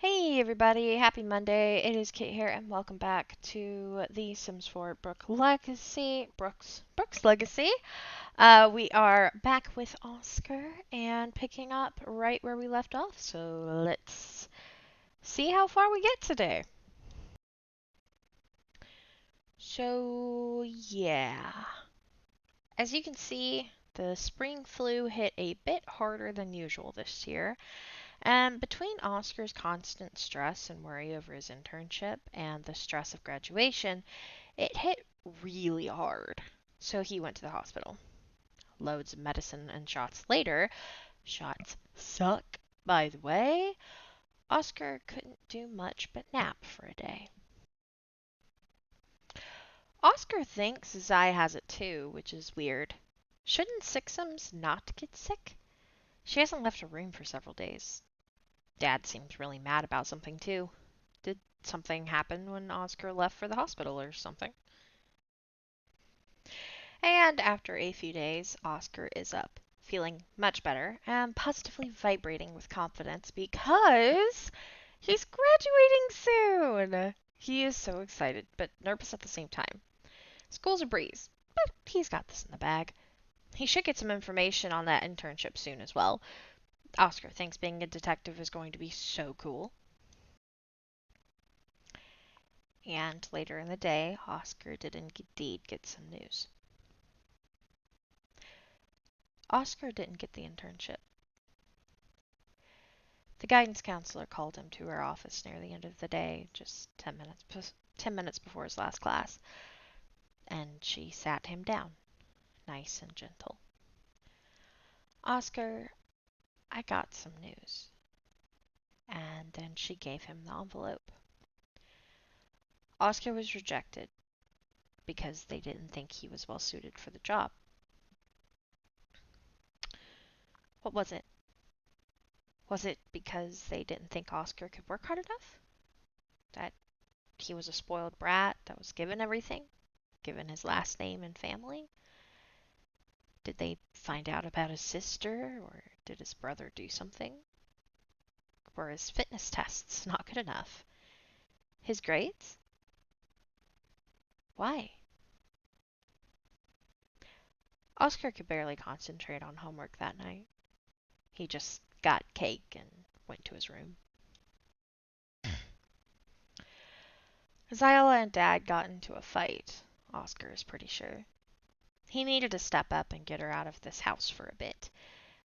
Hey everybody, happy Monday. It is Kate here and welcome back to the Sims 4 Brooks Legacy. We are back with Oscar and picking up right where we left off. So let's see how far we get today. So yeah, as you can see, the spring flu hit a bit harder than usual this year. And between Oscar's constant stress and worry over his internship and the stress of graduation, it hit really hard. So he went to the hospital. Loads of medicine and shots later, shots suck, by the way, Oscar couldn't do much but nap for a day. Oscar thinks Zai has it too, which is weird. Shouldn't Sixums not get sick? She hasn't left her room for several days. Dad seems really mad about something too. Did something happen when Oscar left for the hospital or something? And after a few days, Oscar is up, feeling much better and positively vibrating with confidence because he's graduating soon. He is so excited, but nervous at the same time. School's a breeze, but he's got this in the bag. He should get some information on that internship soon as well. Oscar thinks being a detective is going to be so cool. And later in the day, Oscar did indeed get some news. Oscar didn't get the internship. The guidance counselor called him to her office near the end of the day, just 10 minutes before his last class, and she sat him down, nice and gentle. Oscar, I got some news. And then she gave him the envelope. Oscar was rejected because they didn't think he was well suited for the job. What was it? Was it because they didn't think Oscar could work hard enough? That he was a spoiled brat that was given everything? Given his last name and family? Did they find out about his sister, or did his brother do something? Were his fitness tests not good enough? His grades? Why? Oscar could barely concentrate on homework that night. He just got cake and went to his room. Zyla and Dad got into a fight, Oscar is pretty sure. He needed to step up and get her out of this house for a bit,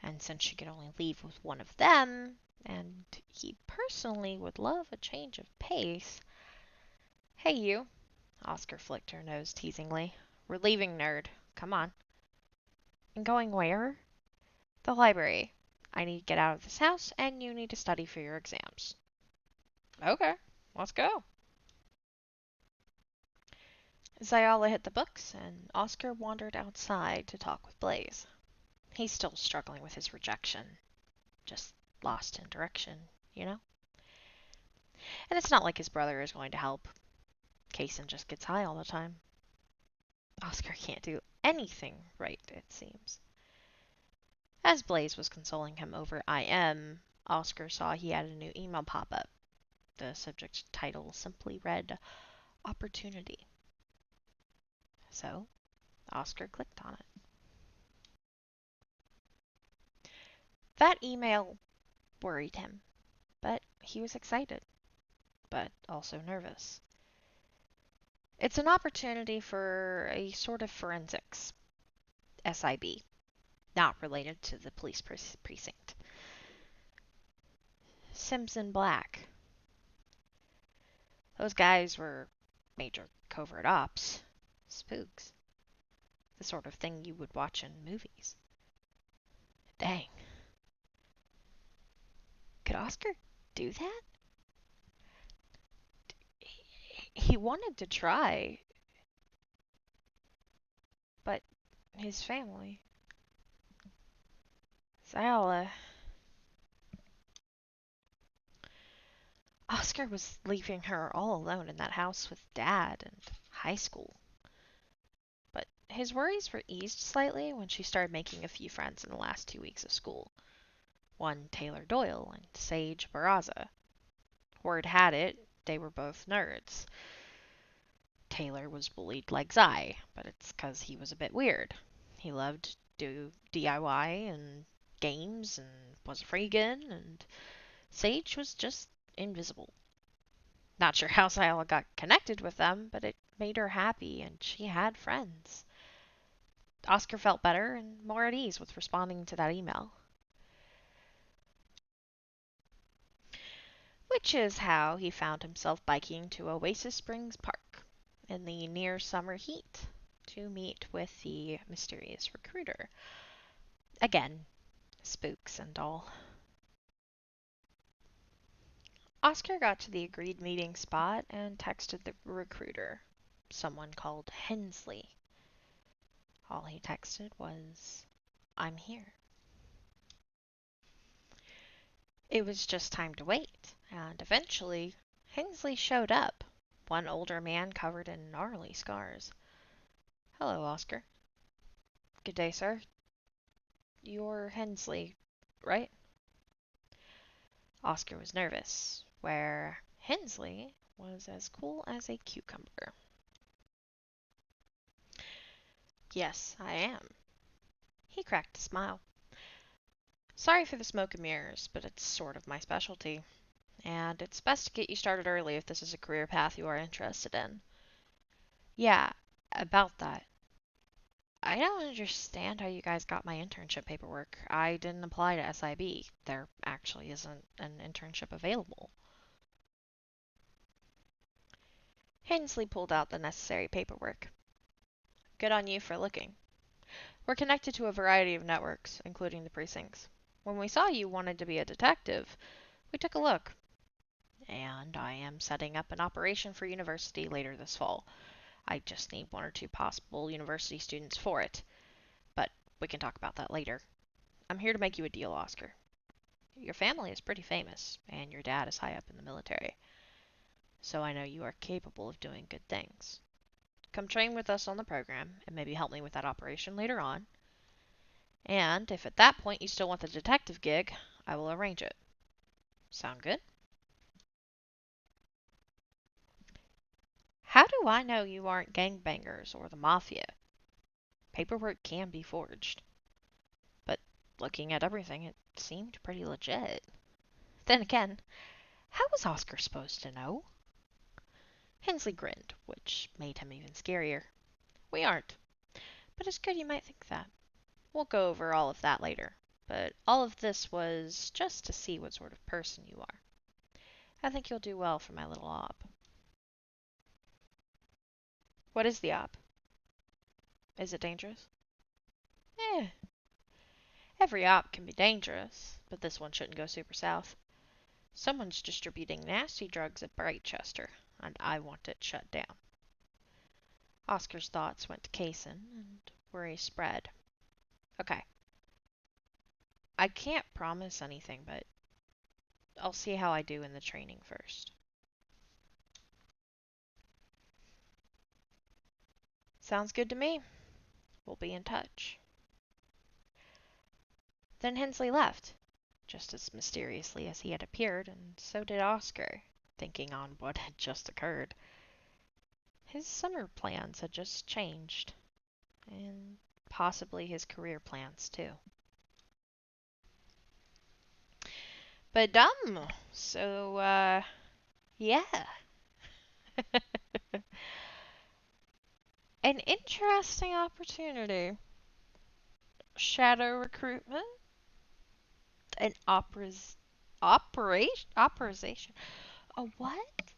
and since she could only leave with one of them, and he personally would love a change of pace. Hey you, Oscar flicked her nose teasingly. We're leaving, nerd. Come on. And going where? The library. I need to get out of this house, and you need to study for your exams. Okay, let's go. Zayala hit the books, and Oscar wandered outside to talk with Blaze. He's still struggling with his rejection. Just lost in direction, you know? And it's not like his brother is going to help. Kaysen just gets high all the time. Oscar can't do anything right, it seems. As Blaze was consoling him over IM, Oscar saw he had a new email pop up. The subject title simply read, Opportunity. So, Oscar clicked on it. That email worried him, but he was excited, but also nervous. It's an opportunity for a sort of forensics, SIB, not related to the police precinct. Sims in Black. Those guys were major covert ops, spooks, the sort of thing you would watch in movies. Dang. Could Oscar do that? He wanted to try, but his family. Zala. Oscar was leaving her all alone in that house with Dad and high school. But his worries were eased slightly when she started making a few friends in the last 2 weeks of school. One Taylor Doyle and Sage Barraza. word had it they were both nerds. Taylor was bullied like Zai, but it's 'cause he was a bit weird. He loved do DIY and games and was a freegan, and Sage was just invisible. Not sure how Sayala got connected with them, but it made her happy and she had friends. Oscar felt better and more at ease with responding to that email. Which is how he found himself biking to Oasis Springs Park in the near summer heat to meet with the mysterious recruiter. Again, spooks and all. Oscar got to the agreed meeting spot and texted the recruiter, someone called Hensley. All he texted was, "I'm here." It was just time to wait, and eventually Hensley showed up, one older man covered in gnarly scars. "Hello, Oscar." "Good day, sir. You're Hensley, right?" Oscar was nervous, where Hensley was as cool as a cucumber. "Yes, I am." He cracked a smile. "Sorry for the smoke and mirrors, but it's sort of my specialty. And it's best to get you started early if this is a career path you are interested in." "Yeah, about that. I don't understand how you guys got my internship paperwork. I didn't apply to SIB. There actually isn't an internship available." Hensley pulled out the necessary paperwork. "Good on you for looking. We're connected to a variety of networks, including the precincts. When we saw you wanted to be a detective, we took a look. And I am setting up an operation for university later this fall. I just need one or two possible university students for it. But we can talk about that later. I'm here to make you a deal, Oscar. Your family is pretty famous, and your dad is high up in the military. So I know you are capable of doing good things. Come train with us on the program, and maybe help me with that operation later on. And if at that point you still want the detective gig, I will arrange it. Sound good?" "How do I know you aren't gangbangers or the mafia? Paperwork can be forged. But looking at everything, it seemed pretty legit. Then again, how was Oscar supposed to know?" Hensley grinned, which made him even scarier. "We aren't. But it's good you might think that. We'll go over all of that later. But all of this was just to see what sort of person you are. I think you'll do well for my little op." "What is the op? Is it dangerous?" "Eh, every op can be dangerous, but this one shouldn't go super south. Someone's distributing nasty drugs at Brightchester, and I want it shut down." Oscar's thoughts went to Kaysen, and worry spread. "Okay. I can't promise anything, but I'll see how I do in the training first." "Sounds good to me. We'll be in touch." Then Hensley left, just as mysteriously as he had appeared, and so did Oscar, thinking on what had just occurred. His summer plans had just changed, and possibly his career plans too. But so yeah. An interesting opportunity. Shadow recruitment? An operation? A what?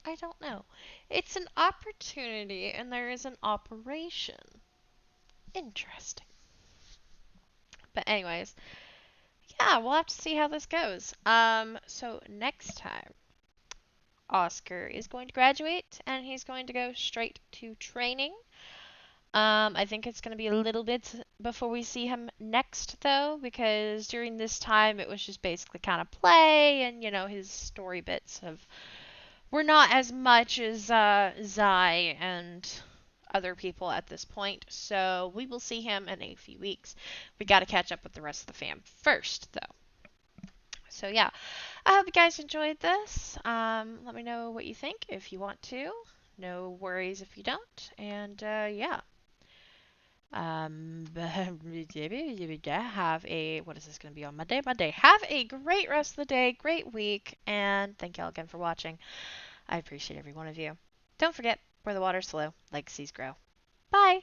I don't know. It's an opportunity and there is an operation. Interesting. But anyways, yeah, we'll have to see how this goes. So next time, Oscar is going to graduate and he's going to go straight to training. I think it's going to be a little bit before we see him next, though, because during this time it was just basically kind of play, and his story bits were not as much as Zai and other people at this point. So we will see him in a few weeks. We got to catch up with the rest of the fam first, though. So yeah, I hope you guys enjoyed this. Let me know what you think if you want to. No worries if you don't. And yeah. Have a, what is this going to be on Monday? Monday. Have a great rest of the day, great week, and thank y'all again for watching. I appreciate every one of you. Don't forget, where the water's slow, legacies grow. Bye!